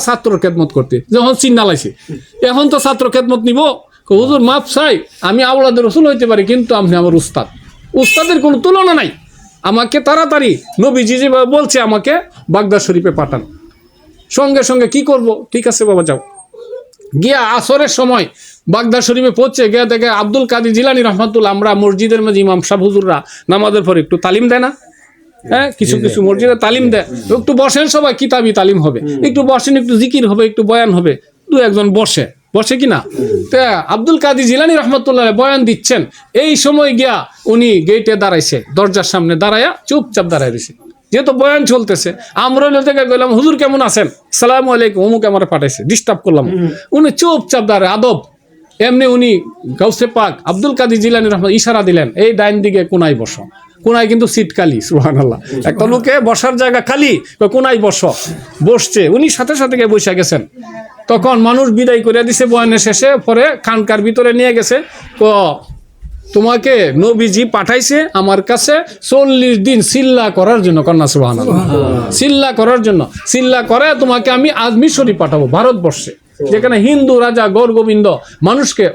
ছাত্র খেদমত করতে যখন চিন্না লাইছে, এখন তো ছাত্র খেদমত নিব, হুজুর মাপ চাই, আমি আওলাদের রসুল হইতে পারি, কিন্তু আপনি আমার উস্তাদ, উস্তাদের কোনো তুলনা নাই, আমাকে তাড়াতাড়ি নবীজি যেভাবে বলছে আমাকে বাগদাদ শরীফে পাঠান। সঙ্গে সঙ্গে কি করব, ঠিক আছে বাবা যাও। গিয়া আসরের সময় বাগদাদ শরীফে পৌঁছে গিয়া দেখে আব্দুল কাদের জিলানী রহমাতুল্লাহ, আমরা মসজিদের মাঝে ইমাম সাহেব হুজুররা নামাজের পরে একটু তালিম দেয় না, হ্যাঁ কিছু কিছু মসজিদে তালিম দেয়, একটু বসেন সবাই, কিতাবি তালিম হবে, একটু বসেন, একটু জিকির হবে, একটু বয়ান হবে, দু একজন বসে কিনা। তা আব্দুল কাদের জিলানী রহমাতুল্লাহ বয়ান দিচ্ছেন, এই সময় গিয়া উনি গেটে দাঁড়াইছে, দরজার সামনে দাঁড়াইয়া চুপচাপ দাঁড়ায় রয়েছে, যেহেতু বয়ান চলতেছে। আমরা থেকে গেলাম, হুজুর কেমন আছেন, সালামু আলাইকুম, অমুক আমার পাঠাইছে, ডিস্টার্ব করলাম। উনি চুপচাপ দাঁড়ায়, আদব। এমনি উনি গাউসে পাক আব্দুল কাদের জিলানী রহমান ইশারা দিলেন, এই ডাইন দিকে কোনায় বসো। কোনায় কিন্তু সিট খালি, সুবহানাল্লাহ, একটা লোকে বসার জায়গা খালি, কোনায় বসো। বসছে, উনি সাথে সাথে গিয়ে বসে গেছেন। তখন মানুষ বিদায় করে দিছে বয়ানের শেষে, পরে খানকার ভিতরে নিয়ে গেছে, তোমাকে নবীজি পাঠাইছে আমার কাছে 40 দিন সিল্লা করার জন্য, কন্যা সুবহানাল্লাহ, সিল্লা করার জন্য, সিল্লা করে তোমাকে আমি আজমির শরীফ পাঠাবো, ভারতবর্ষে, যেখানে হিন্দু রাজা গৌর গোবিন্দ মানুষকে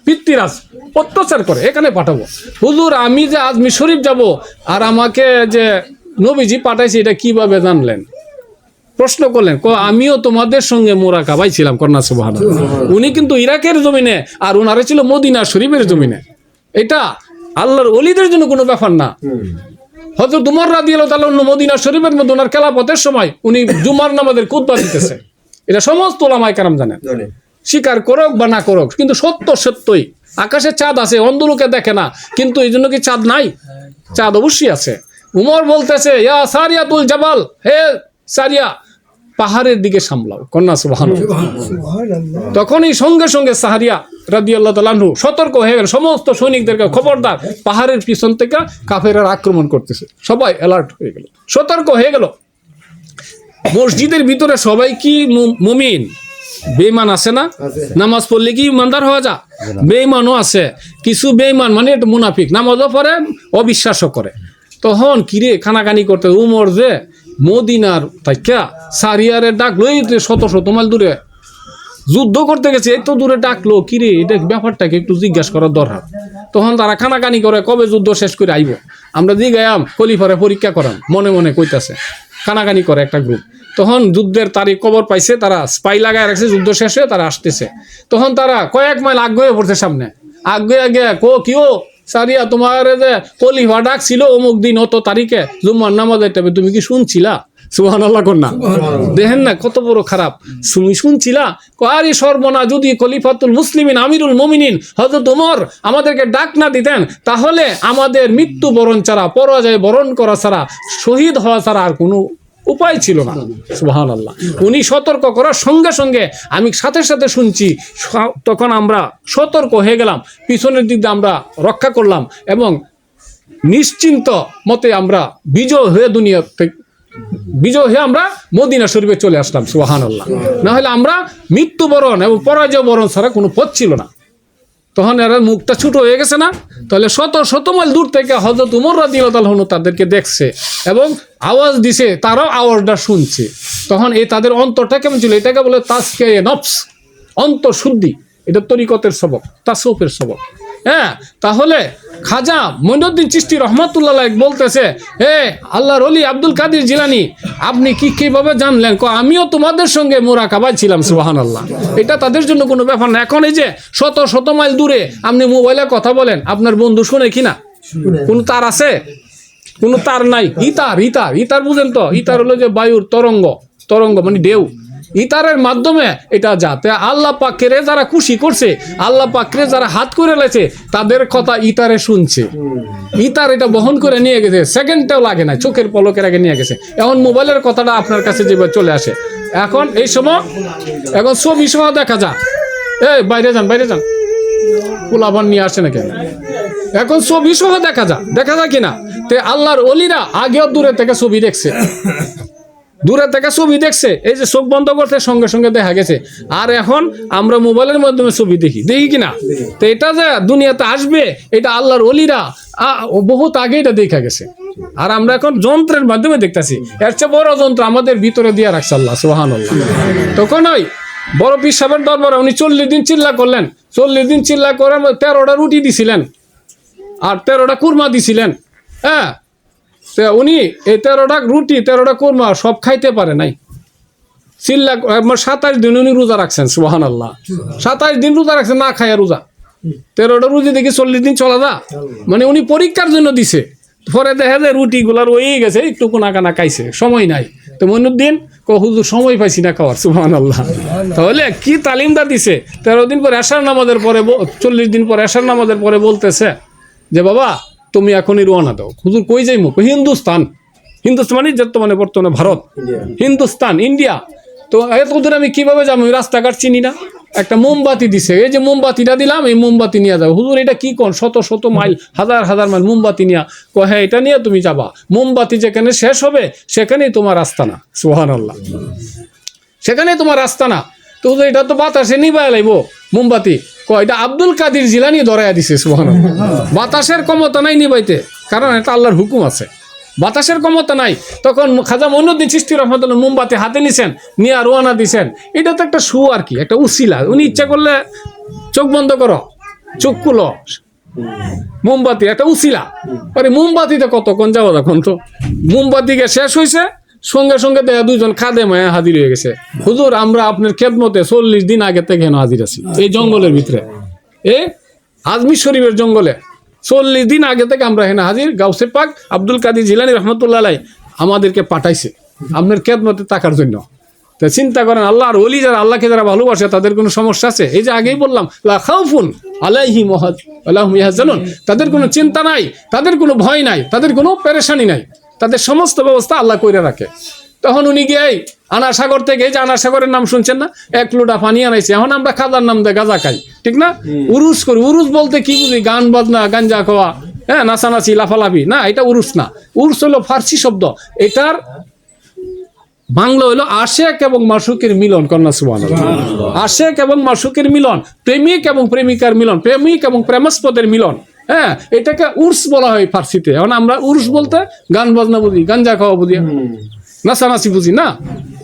পিতৃরাজ অত্যাচার করে, এখানে পাঠাবো। হুজুর আমি যে আজমির শরীফ যাব আর আমাকে যে নবীজি পাঠাইছে, এটা কিভাবে জানলেন? প্রশ্ন করলেন। আমিও তোমাদের সঙ্গে মোরাকাবায় ছিলাম, কন্যা সুবহানাল্লাহ। উনি কিন্তু ইরাকের জমিনে, আর ওনারে ছিল মদিনা শরীফের জমিনে। এটা আল্লাহর ওলিদের জন্য কোনো ব্যাপার না। হযরত উমর রাদিয়াল্লাহু তাআলা মদিনা শরীফের মধ্যে ওনার খেলাফতের সময় উনি জুমার নামাজের খুতবা দিতেছে, এটা সমস্ত উলামায়ে কেরাম জানেন, স্বীকার করুক বা না করুক, কিন্তু সত্যই আকাশে চাঁদ আছে, অন্ধ লোকে দেখে না, কিন্তু এই জন্য কি চাঁদ নাই? চাঁদ অবশ্যই আছে। উমর বলতেছে, ইয়া সারিয়াতুল জাবাল, হে সারিয়া, পাহাড়ের দিকে সামলাও, কন্যা সুবহানাল্লাহ। তখনই সঙ্গে সঙ্গে সাহারিয়া রাদিয়াল্লাহু তাআলা আনহু সতর্ক হয়ে গেল, সমস্ত সৈনিকদেরকে খবরদার, পাহাড়ের পিছন থেকে কাফেররা আক্রমণ করতেছে, সবাই অ্যালার্ট হয়ে গেল, সতর্ক হয়ে গেল। মসজিদের ভিতরে সবাই কি মুমিন? বেঈমান আছে না? নামাজ পড়লে কি ইমানদার হওয়া যায়? বেঈমানও আছে, কিছু বেঈমান মানে একটু মুনাফিক, নামাজও পড়ে অবিশ্বাসও করে। তখন কিরে খানাকানি করতে, উমর যে মদিনার তাইকা সারিয়ারের ডাক লই, শত মাইল দূরে যুদ্ধ করতে গেছে, এত দূরে ডাকলো, কিরে এটা ব্যাপারটাকে একটু জিজ্ঞাসা করার দরকার। তখন তারা খানাকানি করে, কবে যুদ্ধ শেষ করে আইব আমরা জিগায়াম, খলিফারে পরীক্ষা করান, মনে মনে কইতাছে, খানাকানি করে একটা গ্রুপ। তখন যুদ্ধের তারিখ খবর পাইছে, তারা স্পাই লাগায় রাখছে, যুদ্ধ শেষ হয়ে তারা আসতেছে। তখন তারা কয়েক মাইল আগে পড়ছে, সামনে আগে কিও সারিয়া, তোমার যে খলিফা ডাক ছিল অমুক দিন অত তারিখে জুম্মার নামাজের টাইমে, তুমি কি শুনছিলা? সুবহানাল্লাহ কন্যা, দেখেন না কত বড় খারাপ, তুমি শুনছিলা? আরে সর্বনা, যদি খলিফাতুল মুসলিমিন আমিরুল মুমিনিন হযরত ওমর আমাদেরকে ডাক না দিতেন, তাহলে আমাদের মৃত্যু বরণ ছাড়া, পরাজয় বরণ করা ছাড়া, শহীদ হওয়া ছাড়া আর কোনো উপায় ছিল না। সুবহানাল্লাহ। উনি সতর্ক করার সঙ্গে সঙ্গে আমি সাথে সাথে শুনছি, তখন আমরা সতর্ক হয়ে গেলাম, পিছনের দিক দিয়ে আমরা রক্ষা করলাম, এবং নিশ্চিন্ত মতে আমরা বিজয় হয়ে আমরা মদিনা শরীফে চলে আসলাম। সুবহানাল্লাহ। না হলে আমরা মৃত্যুবরণ এবং পরাজয় বরণ ছাড়া কোনো পথ ছিল না। তখন এরা মুখটা ছোট হয়ে গেছে না, তাহলে শত মাইল দূর থেকে হযরত উমর রাদিয়াল্লাহু তাআলা তাদেরকে দেখছে এবং আওয়াজ দিছে, তারাও আওয়াজটা শুনছে। তখন এই তাদের অন্তরটা কেমন ছিল? এটাকে বলে তাজকিয়ে নফস, অন্তঃশুদ্ধি। এটা তরিকতের সবক, তাসাউফের সবক। হ্যাঁ, তাহলে খাজা মঈনুদ্দিন চিশতি রহমাতুল্লাহ বলতেছে, হে আল্লাহর ওলি আব্দুল কাদের জিলানী, আপনি কিভাবে জানলেন? আমিও তোমাদের সঙ্গে মোরাকাবায় ছিলাম। সুবহানাল্লাহ। এটা তাদের জন্য কোনো ব্যাপার না। এখন এই যে শত মাইল দূরে আপনি মোবাইলে কথা বলেন, আপনার বন্ধু শুনে কিনা? কোন তার আছে? কোনো তার নাই। ইতার বুঝেন তো? ইতার হলো যে বায়ুর তরঙ্গ মানে ঢেউ। ইতারের মাধ্যমে এটা যাতে আল্লাহ পাকরে যারা খুশি করছে, আল্লাহ পাকরে যারা হাত করে লেছে, তাদের কথা ইতারে শুনছে। ইতার এটা বহন করে নিয়ে গেছে, সেকেন্ডটাও লাগে না, চোখের পলকের আগে নিয়ে গেছে। এখন মোবাইলের কথাটা আপনার কাছে যেভাবে চলে আসে, এখন এই সময় এখন ছবি সহ দেখা যায়। এই বাইরে যান পোলাপান নিয়ে আসে না কেন? এখন ছবি সহ দেখা যায় কিনা? তে আল্লাহর ওলিরা আগেও দূরে থেকে ছবি দেখছে, এই যে চোখ বন্ধ করতে সঙ্গে সঙ্গে দেখা গেছে। আর এখন আমরা মোবাইলের মাধ্যমে ছবি দেখি কিনা? তো এটা যে দুনিয়াতে আসবে, এটা আল্লাহর ওলিরা বহুত আগে এটা দেখা গেছে। আর আমরা এখন যন্ত্রের মাধ্যমে দেখতেছি। এর চেয়ে বড় যন্ত্র আমাদের ভিতরে দিয়ে রাখছে আল্লাহ সুবহানাল্লাহ। তখন ওই বড় পীর সাহেবের দরবারে উনি 40 দিন চিল্লা করলেন। 40 দিন চিল্লা করে 13টা রুটি দিছিলেন আর 13টা কুরমা দিছিলেন। হ্যাঁ, উনি এই 13টা রুটি 13টা কুরমা সব খাইতে পারে নাই। চিল্লা 27 দিন উনি রোজা রাখছেন সুবহানাল্লাহ। 27 দিন রোজা রাখছেন, না খায়া রোজা। 13টা রুটি দেখি 40 দিন চলা যা, মানে উনি পরীক্ষার জন্য দিছে। পরে দেখা যায় রুটি গুলা রয়ে গেছে, একটু কোনা কানা খাইছে, সময় নাই। তো মইনুদ্দিন হুজুর সময় পাইছি না খাওয়ার সুবহানাল্লাহ। তাহলে কি তালিমটা দিছে। 13 দিন পর এশার নামাজের পরে 40 দিন পর এশার নামাজের পরে বলতেছে যে বাবা তুমি এখনই রওনা দাও। হুজুর কই যাইমু? হিন্দুস্তান। হিন্দুস্তান মানে বর্তমানে বর্তমানে ভারত, হিন্দুস্তান, ইন্ডিয়া। তো এত দূর আমি কিভাবে যাবো? রাস্তাঘাট চিনি না। একটা মোমবাতি দিছে, এই যে মোমবাতিটা দিলাম, এই মোমবাতি নিয়ে যাবো। হুজুর এটা কি কোন? শত শত মাইল, হাজার হাজার মাইল মোমবাতি নিয়ে। হ্যাঁ, এটা নিয়ে তুমি যাবা। মোমবাতি যেখানে শেষ হবে সেখানেই তোমার আস্তানা সুবহানাল্লাহ, সেখানেই তোমার আস্তানা। তো হুজুর এটা তো বাতাসে নিবাই লাইব মোমবাতি। এটা আব্দুল কাদির জিলানি ধরাইয়া দিছে সুবহানাল্লাহ। বাতাসের ক্ষমতা নাই নিবাইতে, কারণ এটা আল্লাহর হুকুম আছে, বাতাসের ক্ষমতা নাই। তখন খাজা মঈনুদ্দিন চিশতি রহমাতুল্লাহ মোমবাতি হাতে নিছেন, নিয়ে রওনা দিছেন। এটা তো একটা শু আর কি, একটা উসিলা। উনি ইচ্ছা করলে চোখ বন্ধ করো, চোখ খুলো, মোমবাতি একটা উসিলা। আরে মোমবাতিতে কতক্ষণ যাওয়া তখন তো মোমবাতিকে শেষ হয়েছে, সঙ্গে সঙ্গে দেখা 2জন খাদেম হাজির হয়ে গেছে। হুজুর আমরা আপনার খেদমতে 40 দিন আগে থেকে হাজির আছি এই জঙ্গলের ভিতরে, এই আজমির শরীফের জঙ্গলে 40 দিন আগে থেকে আমরা এখানে হাজির। গাউসে পাক আব্দুল কাদির জিলানী রহমতুল্লাহ আলাইহি আমাদেরকে পাঠাইছে আপনার খেদমতে থাকার জন্য। তো চিন্তা করেন, আল্লাহর ওলি যারা, আল্লাহকে যারা ভালোবাসে, তাদের কোনো সমস্যা আছে? এই যে আগেই বললাম লা খাউফুন আলাইহিম ওয়া হুম ইয়াহজানুন, তাদের কোনো চিন্তা নাই, তাদের কোনো ভয় নাই, তাদের কোনো পেরেশানি নাই, তাদের সমস্ত ব্যবস্থা আল্লাহ কইরা রাখে। তখন উনি গিয়ে আনার সাগর থেকে, এই যে আনার সাগরের নাম শুনছেন না, 1 লোটা পানি আনাইছে। এখন আমরা খাজার নাম দিয়ে গাঁজা খাই, ঠিক না? উরুস করি। উরুস বলতে কি বুঝি? গান বাজনা, গাঞ্জা খাওয়া, হ্যাঁ, নাচানাচি, লাফালাফি না, এটা উরুস না। উরুস হলো ফার্সি শব্দ, এটার বাংলা হলো আশেক এবং মাশুকের মিলন। কন্যা সুবহানাল্লাহ। আশেক এবং মাশুকের মিলন, প্রেমিক এবং প্রেমিকার মিলন, প্রেমিক এবং প্রেমাস্পদের মিলন। হ্যাঁ, এটাকে উর্স বলা হয় ফার্সিতে। এখন আমরা উর্স বলতে গান বাজনা বুঝি, গাঞ্জা খাওয়া বুঝি, নাচানাচি বুঝি না।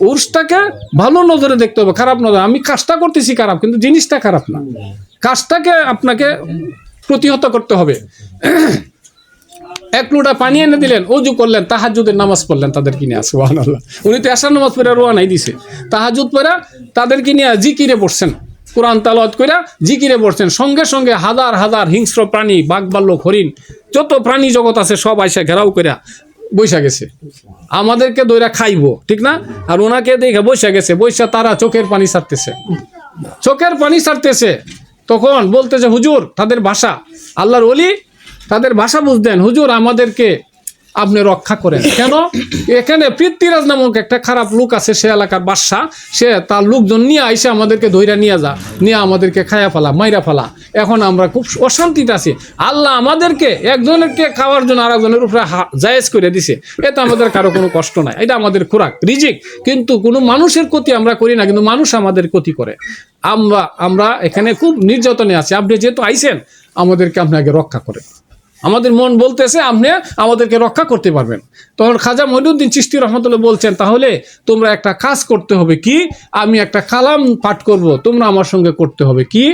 উর্সটাকে ভালো নজরে দেখতে হবে, খারাপ নজরে। আমি কাজটা করতেছি খারাপ, কিন্তু জিনিসটা খারাপ না। কাজটাকে আপনাকে প্রতিহত করতে হবে। 1 লোটা পানি এনে দিলেন, ওযু করলেন, তাহাজ্জুদের নামাজ পড়লেন তাদের কিনে, সুবহানাল্লাহ। উনি তো এশার নামাজ পড়ে রওনাই দিছে, তাহাজ্জুদ পড়ে তাদেরকে নিয়ে জিকিরে বসছেন, কোরআন তেলাওয়াত কইরা জিকিরে বসছেন। সঙ্গে সঙ্গে হাজার হাজার হিংস্র প্রাণী, বাঘ ভাল্লুক, হরিণ, যত প্রাণী জগৎ আছে সব আইসা ঘেরাও কইরা বৈশা গেছে, আমাদেরকে দইরা খাইবো, ঠিক না? আর ওনাকে দেখে বৈশা গেছে, বৈশা তারা চোখের পানি ছাড়তেছে, চোখের পানি ছাড়তেছে। তখন বলতেছে হুজুর, তাদের ভাষা, আল্লাহর ওলি তাদের ভাষা বুঝতেন, হুজুর আমাদেরকে আপনি রক্ষা করেন। কেন? এখানে পৃথ্বীরাজ নামক একটা খারাপ লোক আছে, সে এলাকার বাদশা, সে তার লোকজন নিয়ে আইসে আমাদেরকে ধইরা নিয়ে যা, নিয়ে আমাদেরকে খায়া ফেলা, মাইরা ফেলা। এখন আমরা খুব অশান্তিতে আছি। আল্লাহ আমাদেরকে একজনেরকে খাওয়ার জন্য আরেকজনের উপরে জায়েজ করে দিছে, এতে আমাদের কারো কোনো কষ্ট নাই, এটা আমাদের খোরাক, রিজিক। কিন্তু কোনো মানুষের ক্ষতি আমরা করি না, কিন্তু মানুষ আমাদের ক্ষতি করে। আমরা এখানে খুব নির্যাতনে আছি, আপনি যেহেতু আইছেন আমাদেরকে আপনি আগে রক্ষা করেন। আমাদের মন বলতেছে আপনি আমাদেরকে রক্ষা করতে পারবেন। তখন খাজা মঈনুদ্দিন চিশতি রহমতুল্লাহ বলছেন, তাহলে তোমরা একটা কাজ করতে হবে। কি? আমি একটা কালাম পাঠ করব, তোমরা আমার সঙ্গে করতে হবে। কি?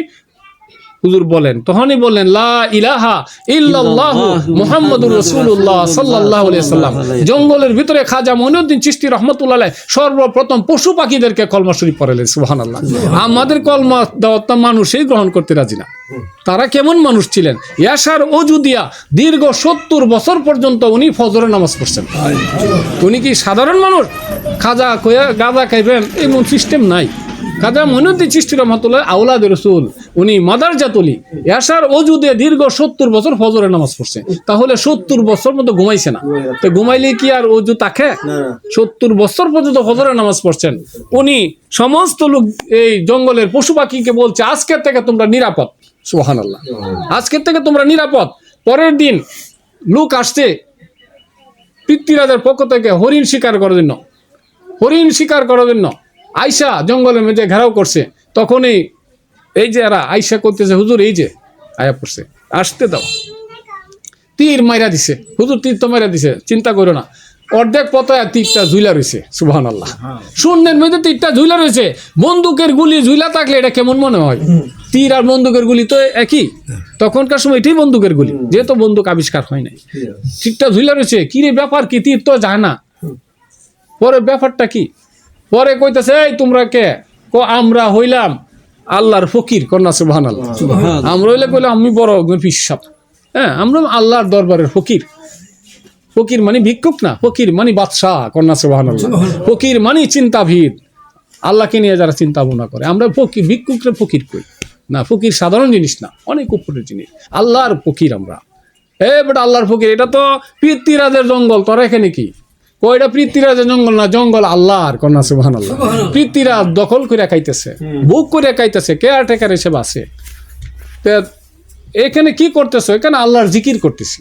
হুজুর বলেন। তখনই বললেন লা ইলাহা ইল্লাল্লাহু মুহাম্মাদুর রাসূলুল্লাহ সাল্লাল্লাহু আলাইহি সাল্লাম। জঙ্গলের ভিতরে খাজা মঈনুদ্দিন চিশতি রহমতুল্লাহ আলাইহি সর্বপ্রথম পশু পাখিদেরকে কলমা শরীফ পড়ালেন, সুবহানাল্লাহ। আমাদের কলমা দেওয়াটা মানুষই গ্রহণ করতে রাজি না। তারা কেমন মানুষ ছিলেন? ইয়াসার ওযু দিয়া দীর্ঘ 70 বছর পর্যন্ত উনি ফজরের নামাজ পড়ছেন। উনি কি সাধারণ মানুষ? খাজা কয়া গাঁজা খাইবেন এমন সিস্টেম নাই। খাজা মঈনুদ্দিন চিশতি রহমাতুল্লাহ আওলাদ রাসূল, উনি মাদারজাত ওলি। ইয়াসার ওযু দিয়ে দীর্ঘ 70 বছর ফজরের নামাজ পড়ছে। তাহলে 70 বছর মতো ঘুমাইছে না, তো ঘুমাইলে কি আর ওযু থাকে? 70 বছর পর্যন্ত ফজরের নামাজ পড়ছেন উনি। সমস্ত লোক এই জঙ্গলের পশু পাখিকে বলছে আজকের থেকে তোমরা নিরাপদ, সুবহানাল্লাহ, আজকের থেকে তোমরা নিরাপদ। পরের দিন লোক আসছে পৃথ্বীরাজের পক্ষ থেকে হরিণ শিকার করার জন্য, হরিণ শিকার করার জন্য আইসা জঙ্গলের মধ্যে ঘেরাও করছে। তখনই এই যে এরা আইসা করতেছে, হুজুর এই যে আয়া পড়ছে, আসতে দাও। তীর মাইরা দিছে, হুজুর তীর তো মাইরা দিছে, চিন্তা করো না, অর্ধেক পথে তীরটা ঝুলা রয়েছে, সুবহানাল্লাহ, শূন্যের মধ্যে তীরটা ঝুলা রয়েছে। বন্দুকের গুলি ঝুলা থাকলে এটা কেমন মনে হয়? তীর আর বন্দুকের গুলি তো একই, তখনকার সময় এটাই বন্দুকের গুলি, যেহেতু বন্দুক আবিষ্কার হয় নাই। তীরটা ঝুলা রয়েছে, কি রে ব্যাপার কি, তীর তো যায় না। পরে ব্যাপারটা কি, পরে কইতেছে এই তোমরা কে? আমরা হইলাম আল্লাহর ফকির, কন্যা সুবহানাল্লাহ। আমরা হইলে কইলাম আমি বড় পিসাব, হ্যাঁ আমরা আল্লাহর দরবারের ফকির। ফকির মানে ভিক্ষুক না, ফকির মানে বাদশাহ, কন্যা সুবহানাল্লাহ। ফকির মানে চিন্তাভিদ, আল্লাহকে নিয়ে যারা চিন্তা ভাবনা করে। আমরা ফকির, ভিক্ষুকরা ফকির কই না, ফকির সাধারণ জিনিস না, অনেক উপরের জিনিস, আল্লাহর ফকির আমরা। বেটা আল্লাহর ফকির, এটা তো পৃথ্বীরাজের জঙ্গল, তোরা এখানে কি? কয়টা পৃথ্বীরাজের জঙ্গল না, জঙ্গল আল্লাহর, কন্যা সুবহানাল্লাহ। পৃথ্বীরাজ দখল করে খাইতেছে, বুক করে খাইতেছে, কেয়ার টেকার এসে বাসে। এখানে কি করতেছো? এখানে আল্লাহর জিকির করতেছি।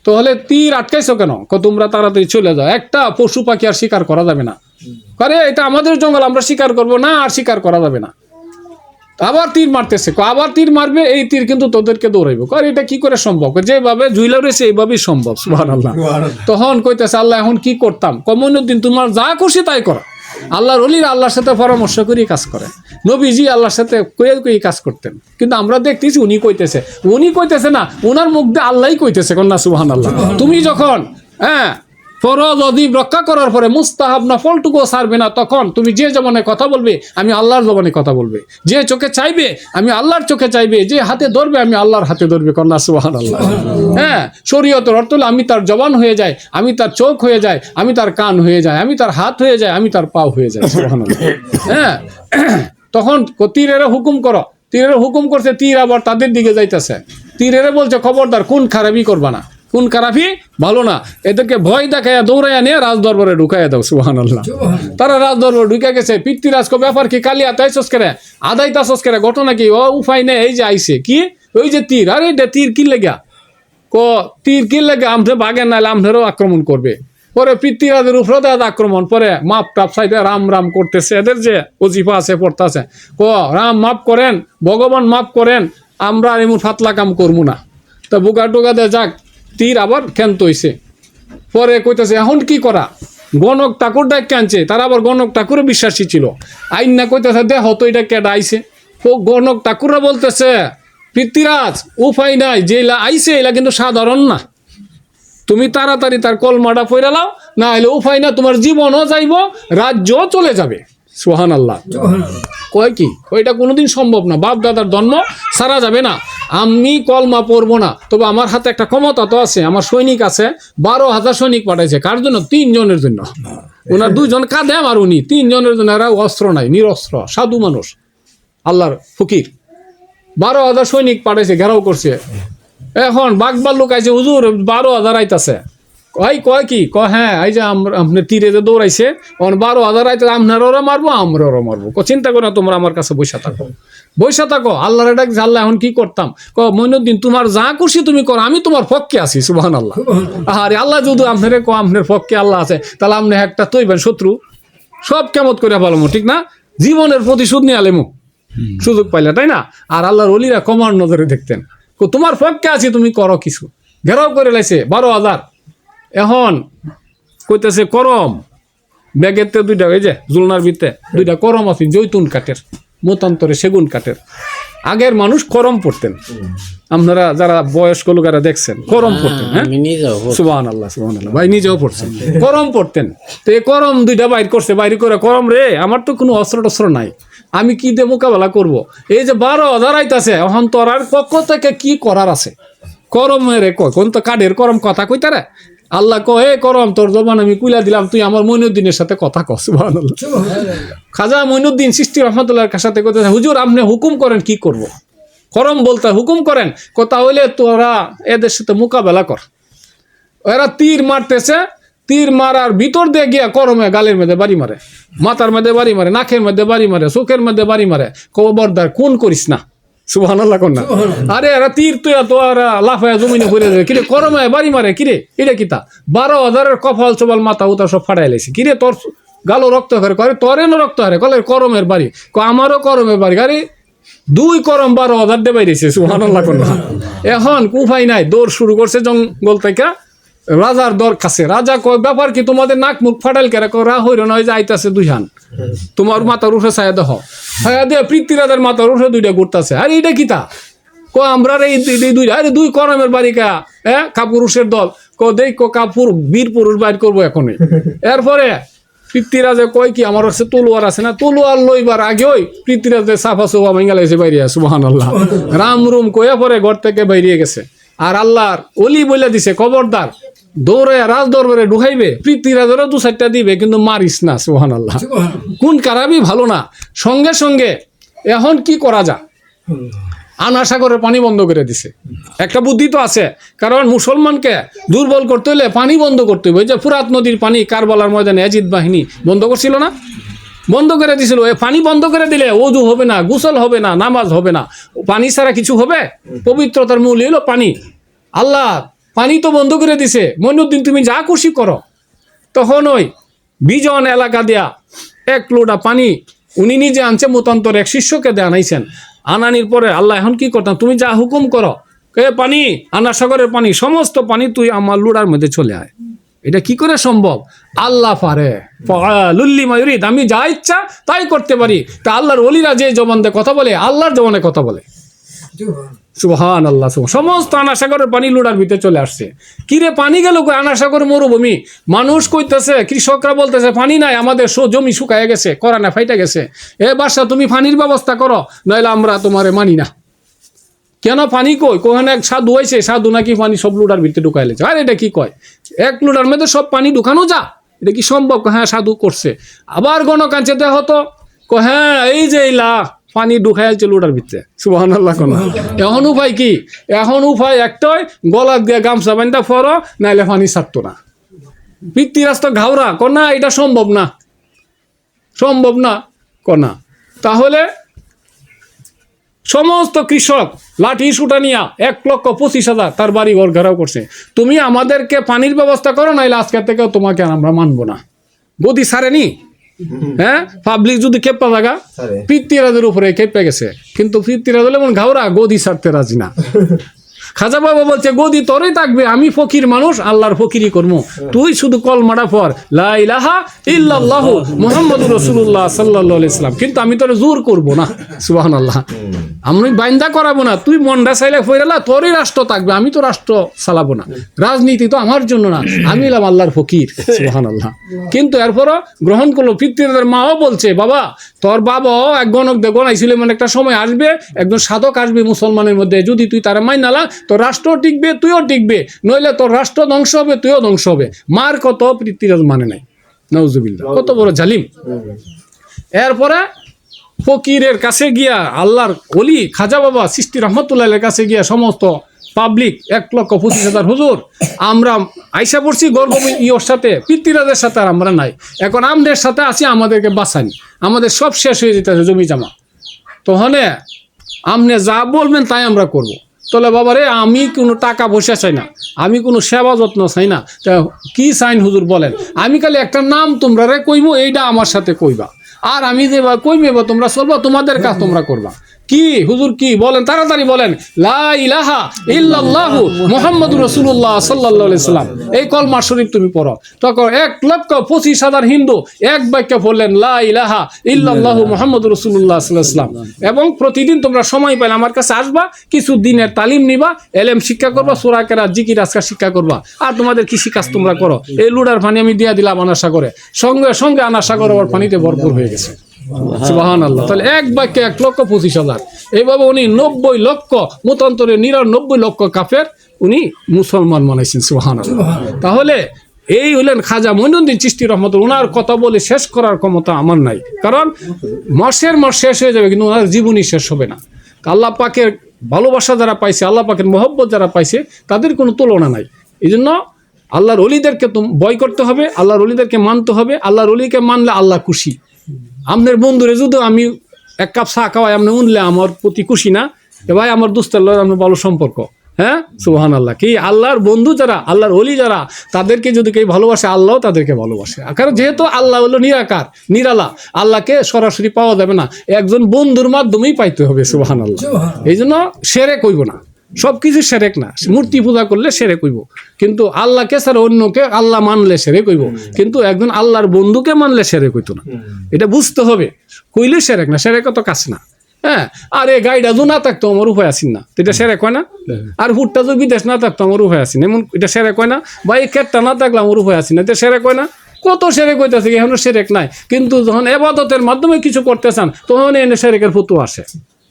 তাহলে তীর আটকাইছো কেন? তোমরা তাড়াতাড়ি চলে যাও, একটা পশু পাখি আর শিকার করা যাবে না। আরে এটা আমাদের জঙ্গল, আমরা শিকার করবো না, আর শিকার করা যাবে না। আবার তীর মারতেছে, আবার তীর মারবে, এই তীর কিন্তু তোদেরকে দৌড়াইবো। কারণ এটা কি করে সম্ভব? যেভাবে জুইলা রয়েছে এইভাবেই সম্ভব, সুবহানাল্লাহ। তখন কইতেছে আল্লাহ এখন কি করতাম? মঈনুদ্দিন তোমার যা খুশি তাই করো। আল্লাহর ওলিরা আল্লাহর সাথে পরামর্শ করে কাজ করে, নবীজি আল্লাহর সাথে কয়ে কাজ করতেন। কিন্তু আমরা দেখতেছি উনি কইতেছে না, উনার মুখ দিয়ে আল্লাহই কইতেছে, কন্যা সুবহানাল্লাহ। তুমি যখন ফরজ অজীব রক্ষা করার পরে মুস্তাহাব নফলটুকু ছাড়বে না, তখন তুমি যে জবানে কথা বলবে আমি আল্লাহর জবানে কথা বলবে, যে চোখে চাইবে আমি আল্লাহর চোখে চাইবে, যে হাতে ধরবে আমি আল্লাহর হাতে ধরবে, কন্যা সুবহানাল্লাহ। শরীয়তের অর্থ হলো আমি তার জবান হয়ে যাই, আমি তার চোখ হয়ে যাই, আমি তার কান হয়ে যাই, আমি তার হাত হয়ে যাই, আমি তার পাও হয়ে যাই, সুবহানাল্লাহ। তখন তীরের হুকুম করো, তীরের হুকুম করছে, তীর আবার তাদের দিকে যাইতেছে, তীরের বলছে খবরদার কোন খারাপই করবা না, কোন খারাপই ভালো না, এদেরকে ভয় দেখাইয়া দৌড়াইয়া নিয়ে রাজ দরবারে ঢুকাইয়া দাও, সুবহানাল্লাহ। তারা রাজ দরবারে ঢুকে গেছে। পৃথ্বীরাজ কো ব্যাপার কি, কালিয়া তাইছস করে, আদাই তাছস করে, ঘটনা কি? ও উপায় নেই, এই যে আইছে কি, ওই যে তীর। আরে এটা তীর কি লেগা? তীর কি লেগে? আমরে বাগের নাইলে আমনেরও আক্রমণ করবে। পরে পৃথ্বীরাজের উপরে আক্রমণ, পরে মাপ টাপ চাইতে রাম রাম করতেছে, এদের যে ওজিফা আছে পড়তেছে, রাম মাপ করেন, ভগবান মাপ করেন, আমরা এমন ফাতলা কাম করবো না। তা বুকা টোকা দিয়ে যাক, তীর আবার ক্ষান্ত হইছে। পরে কইতেছে এখন কি করা? গণক ঠাকুর ডাক আনছে, তারা আবার গণক ঠাকুরে বিশ্বাসী ছিল। আইন না কইতেছে দেহ তো এটা কেডা আইছে। ও গণক ঠাকুররা বলতেছে পৃথ্বীরাজ উপায় নাই, যে আইছে এলা কিন্তু সাধারণ না, তুমি তাড়াতাড়ি তার কলমাটা পইরা লাও, না হলে উপায় না, তোমার জীবনও যাইব, রাজ্যও চলে যাবে, সুবহানাল্লাহ। কয় কি ওইটা কোনোদিন সম্ভব না, বাপ দাদার জন্ম সারা যাবে না, আমি কলমা পড়বো না। তবে আমার হাতে একটা ক্ষমতা তো আছে, আমার সৈনিক আছে, 12,000 সৈনিক পাঠাইছে। কার জন্য? 3 জনের জন্য। ওনার 2 জন কাঁধে, আর উনি 3 জনের জন্য। এরা অস্ত্র নাই, নিরস্ত্র সাধু মানুষ, আল্লাহর ফকির। 12,000 সৈনিক পাঠাইছে, ঘেরাও করছে। এখন বাঘবার লোক আইছে, হুজুর 12,000 আইতাছে। কয় কি? হ্যাঁ, এই যে আপনার তীরে যে দৌড়াইছে 12,000 আইতাছে, আপনারা মারবো, আমরাও মারবো। চিন্তা করো না, তোমরা আমার কাছে বৈশা থাকো। আল্লাহর ডাক, আল্লাহ এখন কি করতাম? মঈনুদ্দিন তোমার যা খুশি তুমি করো, আমি তোমার পক্ষে আছি, সুবহানাল্লাহ। আরে আল্লাহ যদি আপনার আপনার পক্ষে আল্লাহ আছে, তাহলে আপনি একটা তৈবেন শত্রু সব কেমত করে পালামো, ঠিক না? জীবনের প্রতিশোধ নিয়ে আলেমু সুযোগ পাইলে, তাই না? আর আল্লাহর ওলিরা কমার নজরে দেখতেন, তোমার পক্ষে আছি, তুমি করো কিছু। ঘেরাও করে লাইছে 12,000। এখন কইতেছে করম, ব্যাগের তে 2টা, এই যে জুলনার ভিতরে 2টা করম আছে, জৈতুন কাঠের, মতান্তরে সেগুন কাঠের। আগের মানুষ করম পড়তেন, আপনারা যারা বয়স্ক লোকেরা দেখছেন করম পড়তেন। হ্যাঁ, সুবহানাল্লাহ, সুবহানাল্লাহ। ভাই নিজেও পড়ছেন, করম পড়তেন। তো এই করম 2টা বাইর করছে, বাইর করে করম রে, আমার তো কোনো অস্ত্র টস্ত্র নাই, আমি কি দিয়ে মোকাবেলা করব? এই যে 12,000 আইতাছে, এখন তোর আর পক্ষ থেকে কি করার আছে? করম রে কয়, কোন তো কাঠের করম কথা কইতারে। আল্লাহ কয়, এ করম তোর জবান আমি কুইলা দিলাম, তুই আমার মঈনুদ্দিনের সাথে কথা কস। সুবহানাল্লাহ। খাজা মঈনুদ্দিন চিশতি রহমাতুল্লাহর সাথে কথা, হুজুর আপনি হুকুম করেন কি করব? করম বলতে হুকুম করেন, কথা হইলে তোরা এদের সাথে মোকাবেলা কর। এরা তীর মারতেছে, তীর মারার ভিতর দিয়ে গিয়া করমে গালের মধ্যে বাড়ি মারে, মাথার মধ্যে বাড়ি মারে, নাকের মধ্যে বাড়ি মারে, চোখের মধ্যে বাড়ি মারে। খবরদার কোন করিস না, সুবহানাল্লাহ কন্যা। আরে এরা তীর তুই তো এরা লাফায়া জমিনে পড়ে যাবে, কিরে করমে বাড়ি মারে, কিরে এটা কিতা? 12,000 কপাল চোপাল মাথা উতা সব ফাটাই লাইছে, কিরে তোর গালো রক্ত হারে, করে তোর এনে রক্ত হারে, কলে করমের বাড়ি, আমারও করমের বাড়ি। আরে 2 করম 12,000 দে বাইরেছে সুবহানাল্লাহ কোন এখন উপায় নাই দৌড় শুরু করছে জঙ্গল থেকে রাজার দর কাছে রাজা কয় ব্যাপার কি তোমাদের নাক মুখ ফাটাইল কেন করা হইল নয় যে আইতাছে 2 হান তোমার মাথার উঠে ছায়া দেহ ছায়া দিয়ে পৃথ্বীরাজের মাথার উঠে 2টা ঘুরতাছে আরে এটা কি তা আমরা এই 2 আরে 2 করমের বাড়িকা হ্যাঁ কাপুরুষের দল দেখ কাপুর বীর পুরুষ বাইর করবো এখনই এরপরে পৃথ্বীরাজে কয় কি আমার কাছে তলোয়ার আছে না তলোয়ার লইবার আগেই পৃথ্বীরাজে সাফা সোফা ভেঙে লাইছে বাইরে সুবহানাল্লাহ রাম রুম কয়া পরে ঘর থেকে বাইরে গেছে আর আল্লাহর ওলি বলে দিছে খবরদার দৌড়ে রাজ দরবারে ঢুকাইবে পৃথ্বীরাজেরও 2-4টা দিবে কিন্তু মারিস না সুবহানাল্লাহ কোন কারাবি ভালো না সঙ্গে সঙ্গে এখন কি করা যায় আনা সাগরের পানি বন্ধ করে দিছে একটা বুদ্ধি তো আছে কারণ মুসলমানকে দুর্বল করতে হলে পানি বন্ধ করতে হবে যে ফুরাত নদীর পানি কারবালার ময়দানে ইয়াজিদ বাহিনী বন্ধ করছিল না বন্ধ করে দিছিল এই পানি বন্ধ করে দিলে ওযু হবে না গোসল হবে না নামাজ হবে না পানি ছাড়া কিছু হবে পবিত্রতার মূল হলো পানি আল্লাহ পানি তো বন্ধ করে দিছে মইনুদ্দিন তুমি যা খুশি করো তখন ওই বিজন এলাকা দেয়া 1 লোটা পানি উনি নিজে আনছে মতান্তর এক শিষ্যকে দিয়ে আনাইছেন আনানির পরে আল্লাহ এখন কি করতাম তুমি যা হুকুম করো পানি আনা সাগরের পানি সমস্ত পানি তুই আমার লুড়ার মধ্যে চলে আয় এটা কি করে সম্ভব আল্লাহ পারে লুল্লি মায়ুরিদ আমি যা ইচ্ছা তাই করতে পারি তা আল্লাহর ওলিরা যে জবানে কথা বলে আল্লাহর জবানে কথা বলে সুবহানাল্লাহ সমস্ত আনা সাগরের পানি লুড়ার ভিতরে চলে আসছে কিরে পানি গেল আনা সাগর মরুভূমি মানুষ কইতেছে কৃষকরা বলতেছে পানি নাই আমাদের জমি শুকায় গেছে করানা ফাইটা গেছে এ বাদশা তুমি পানির ব্যবস্থা করো নইলে আমরা তোমারে মানি না কেন পানি কই কোখানে এক সাধু হয়েছে সাধু নাকি পানি সব লুডার ভিতরে ঢুকাই লেছে আর এটা কি কয় 1 লুডার মধ্যে সব পানি ঢুকানো যা এটা কি সম্ভব হ্যাঁ সাধু করছে আবার গণকাঞ্চে দেহ তো হ্যাঁ এই যে এইলা পানি ঢুকাইছে লুডার ভিতরে সুবহানাল্লাহ কোন এখন উপায় কি এখন উপায় একটাই গলা দিয়ে গামছা বান্ধা ফরো নাইলে পানি ছাড়তো না পৃথ্বীরাজ তো ঘাওরা কনা এটা সম্ভব না কনা তাহলে সমস্ত কৃষক লাঠি সুটা নিয়া 1,25,000 তার বাড়ি ঘর ঘেরাও করছে তুমি আমাদেরকে পানির ব্যবস্থা করো নাইলে আজকে থেকে তোমাকে আমরা মানবো না গদি ছাড়েনি হ্যাঁ পাবলিক যদি কেপ্পা জায়গা পৃথ্বীরাজের উপরে কেঁপে গেছে কিন্তু পৃথ্বীরাজ হলে এমন ঘাওরা গদি ছাড়তে রাজি না খাজা বাবা বলছে গদি তোরই থাকবে আমি ফকির মানুষ আল্লাহর ফকিরি করবো তুই শুধু কলমাটা পর লা ইলাহা ইল্লাল্লাহ মুহাম্মাদুর রাসূলুল্লাহ সাল্লাল্লাহু আলাইহি সাল্লাম কিন্তু আমি তোরে জোর করব না সুবহানাল্লাহ আমি বাইন্দা করাবো না তুই মনটা চাইলে ফইরালা তোরই রাষ্ট্র থাকবে আমি তো রাষ্ট্র চালাবো না রাজনীতি তো আমার জন্য না আমি হলাম আল্লাহর ফকির সুবহানাল্লাহ কিন্তু এরপরও গ্রহণ করলো পৃথ্বীরাজের মাও বলছে বাবা তোর বাবাও এক গণক দে গণাইছিল মানে একটা সময় আসবে একজন সাধক আসবে মুসলমানের মধ্যে যদি তুই তারা মাইনালা তোর রাষ্ট্র টিকবে তুইও টিকবে নইলে তোর রাষ্ট্র ধ্বংস হবে তুইও ধ্বংস হবে মার কত পৃথ্বীরাজ মানে নাই নাউজুবিল্লাহ কত বড় জালিম এরপরে ফকিরের কাছে গিয়া আল্লাহর ওলি খাজা বাবা সৃষ্টি রহমতুল্লাহের কাছে গিয়া সমস্ত পাবলিক 1,25,000 হুজুর আমরা আইসা পড়ছি গর্ব ইয়োর সাথে পৃথ্বীরাজের সাথে আর আমরা নাই এখন আমাদের সাথে আছি আমাদেরকে বাঁচান আমাদের সব শেষ হয়ে যেতেছে জমি জামা তখন আপনি যা বলবেন তাই আমরা করব তাহলে বাবা রে আমি কোনো টাকা পয়সা চাই না আমি কোনো সেবা যত্ন চাই না তা কি চাইন হুজুর বলেন আমি খালি একটা নাম তোমরা রে কইবো এইটা আমার সাথে কইবা আর আমি যে কইবে তোমরা চলবা তোমাদের কাজ তোমরা করবা কি হুজুর কি বলেন তাড়াতাড়ি বলেন লা ইলাহা ইল্লাল্লাহু মুহাম্মাদুর রাসূলুল্লাহ সাল্লাল্লাহু আলাইহি সাল্লাম এই কলমা শরীফ তুমি পড়ো তখন 1,25,000 হিন্দু এক বাক্যে বললেন লা ইলাহা ইল্লাল্লাহু মুহাম্মাদুর রাসূলুল্লাহ সাল্লাল্লাহু আলাইহি সাল্লাম এবং প্রতিদিন তোমরা সময় পাইলে আমার কাছে আসবা কিছু দিনের তালিম নিবা এলেম শিক্ষা করবা সূরা কেরাত জিকির আজকার শিক্ষা করবা আর তোমাদের কৃষি কাজ তোমরা করো এই লুডার পানি আমি দিয়া দিলাম আনা সাগরে সঙ্গে সঙ্গে আনা সাগর ওর পানিতে ভরপুর হয়ে গেছে সুবহানাল্লাহ তাহলে এক বাক্যে 1,25,000 এইভাবে উনি 90 লক্ষ মতান্তরে 99 লক্ষ কাফের উনি মুসলমান বানাইছেন সুবহানাল্লাহ তাহলে এই হলেন খাজা মঈনুদ্দিন চিশতি রহমতুল্লাহ ওনার কথা বলে শেষ করার ক্ষমতা আমার নাই কারণ মাসের মাস শেষ হয়ে যাবে কিন্তু ওনার জীবনই শেষ হবে না আল্লাহ পাকের ভালোবাসা যারা পাইছে আল্লাহ পাকের মহব্বত যারা পাইছে তাদের কোনো তুলনা নাই এই জন্য আল্লাহর ওলিদেরকে ভয় করতে হবে আল্লাহর ওলিদেরকে মানতে হবে আল্লাহর ওলিকে মানলে আল্লাহ খুশি আপনার বন্ধুরে যদি আমি 1 কাপ চা খাওয়াই আপনি উনলে আমার প্রতি খুশি না ভাই আমার দোস্তের লয় আপনার ভালো সম্পর্ক হ্যাঁ সুবহানাল্লাহ। কি আল্লাহর বন্ধু যারা, আল্লাহর ওলি যারা, তাদেরকে যদি কেউ ভালোবাসে আল্লাহও তাদেরকে ভালোবাসে। কারণ যেহেতু আল্লাহ হলো নিরাকার, নিরালা, আল্লাহকে সরাসরি পাওয়া যাবে না, একজন বন্ধুর মাধ্যমেই পাইতে হবে। সুবহানাল্লাহ। এই জন্য শিরক হইব না, সবকিছু শিরক না। মূর্তি পূজা করলে শিরক হইব, কিন্তু আল্লাহকে ছাড়া অন্যকে আল্লাহ মানলে শিরক হইব, কিন্তু একজন আল্লাহর বন্ধুকে মানলে শিরক হইতো না। এটা বুঝতে হবে, কইলে শিরক না, শিরক তো কাজ না। হ্যাঁ, আর এই গাড়িটা যদি না থাকতো আমার উপায় আসিন না, এটা শিরক হয় না? আর হুটটা যদি বিদেশ না থাকতো আমার উপায় আসিন, এমন এটা শিরক হয় না? বা এই ক্ষেতটা না থাকলে আমার উপায় আসিন না, এটা শিরক হয় না? কত শিরক হইতেছে, এখনো শিরক নাই। কিন্তু যখন ইবাদতের মাধ্যমে কিছু করতে চান তখন এনে শিরকের ফতোয়া আসে।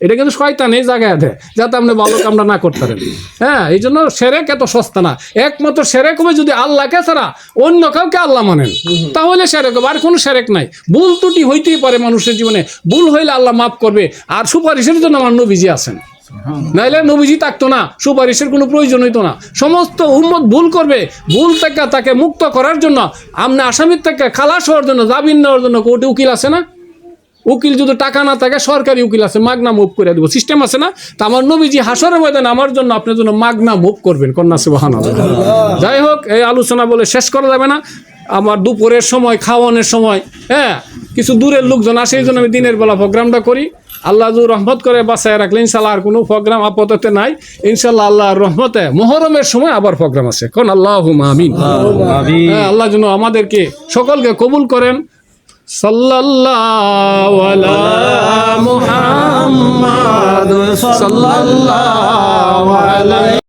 এটা কিন্তু শয়তান এই জায়গায় দেয় যাতে আপনি ভালো কামটা না করতে পারেন। হ্যাঁ, এই জন্য শিরক এত সস্তা না। একমাত্র শিরক হবে যদি আল্লাহকে ছাড়া অন্য কাউকে আল্লাহ মানেন, তাহলে শিরক হবে। আর কোনো শিরক নাই। ভুল ত্রুটি হইতেই পারে মানুষের জীবনে, ভুল হইলে আল্লাহ মাফ করবে। আর সুপারিশের জন্য আমার নবীজি আছেন, নাইলে নবীজি থাকতো না, সুপারিশের কোনো প্রয়োজন হইতো না। সমস্ত উম্মত ভুল করবে, ভুল থেকে তাকে মুক্ত করার জন্য, আপনি আসামির থেকে খালাস হওয়ার জন্য, জামিন নেওয়ার জন্য কোর্টে উকিল আছে না? উকিল যদি টাকা না থাকে সরকারি উকিল আছে, মাগনা মুভ করে দেবো, সিস্টেম আছে না? তা আমার নবীজি হাসরের ময়দানে আমার জন্য, আপনার জন্য মাগনা মুভ করবেন। কন্যা সুবহানাল্লাহ। যাই হোক, এই আলোচনা বলে শেষ করা যাবে না। আমার দুপুরের সময়, খাওয়ানোর সময়, হ্যাঁ, কিছু দূরের লোকজন আসে, এই জন্য আমি দিনের বেলা প্রোগ্রামটা করি। আল্লাহ রহমত করে বাঁচায় রাখলে ইনশাল্লাহ আর কোনো প্রোগ্রাম আপাতত নাই। ইনশাল্লাহ আল্লাহর রহমতে মুহররমের সময় আবার প্রোগ্রাম আছে। কোন আল্লাহুম্মা আমিন। হ্যাঁ, আল্লাহ যেন আমাদেরকে সকলকে কবুল করেন। সাল্লাল্লাহু আলা মুহাম্মাদ সাল্লাল্লাহু আলাইহি